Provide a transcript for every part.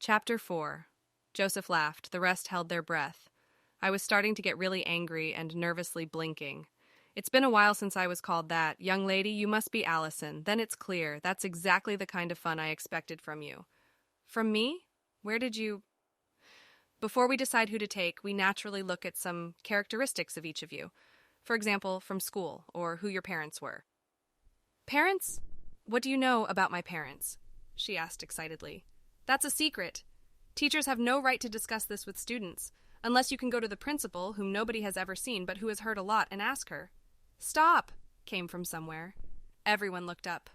Chapter 4. Joseph laughed. The rest held their breath. I was starting to get really angry and nervously blinking. It's been a while since I was called that. Young lady, you must be Alison. Then it's clear. That's exactly the kind of fun I expected from you. From me? Where did you... Before we decide who to take, we naturally look at some characteristics of each of you. For example, from school, or who your parents were. Parents? What do you know about my parents? She asked excitedly. That's a secret. Teachers have no right to discuss this with students, unless you can go to the principal, whom nobody has ever seen but who has heard a lot, and ask her. Stop! Came from somewhere. Everyone looked up.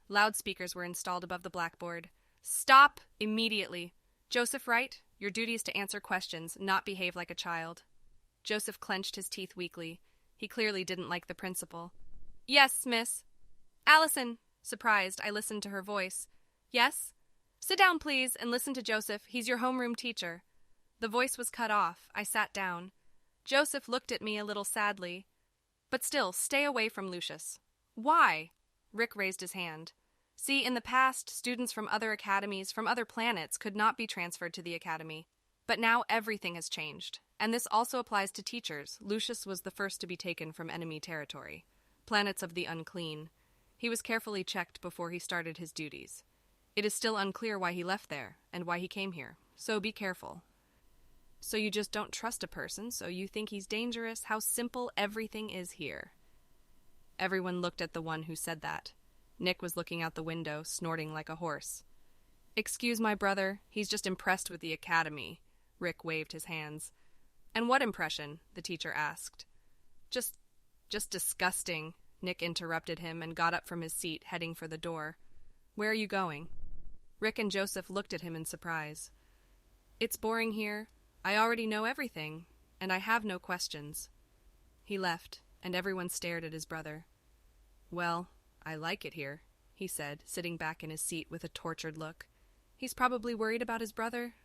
Loudspeakers were installed above the blackboard. Stop immediately. Joseph Wright, your duty is to answer questions, not behave like a child. Joseph clenched his teeth weakly. He clearly didn't like the principal. Yes, miss. Alison. Surprised, I listened to her voice. Yes? Sit down, please, and listen to Joseph. He's your homeroom teacher. The voice was cut off. I sat down. Joseph looked at me a little sadly. But still, stay away from Lucius. Why? Rick raised his hand. See, in the past, students from other academies, from other planets, could not be transferred to the academy. But now everything has changed. And this also applies to teachers. Lucius was the first to be taken from enemy territory. Planets of the unclean. He was carefully checked before he started his duties. It is still unclear why he left there, and why he came here. So be careful. So you just don't trust a person, so you think he's dangerous? How simple everything is here. Everyone looked at the one who said that. Nick was looking out the window, snorting like a horse. Excuse my brother, he's just impressed with the academy. Rick waved his hands. And what impression? The teacher asked. Just disgusting, Nick interrupted him and got up from his seat, heading for the door. Where are you going? Rick and Joseph looked at him in surprise. It's boring here. I already know everything, and I have no questions. He left, and everyone stared at his brother. Well, I like it here, he said, sitting back in his seat with a tortured look. He's probably worried about his brother,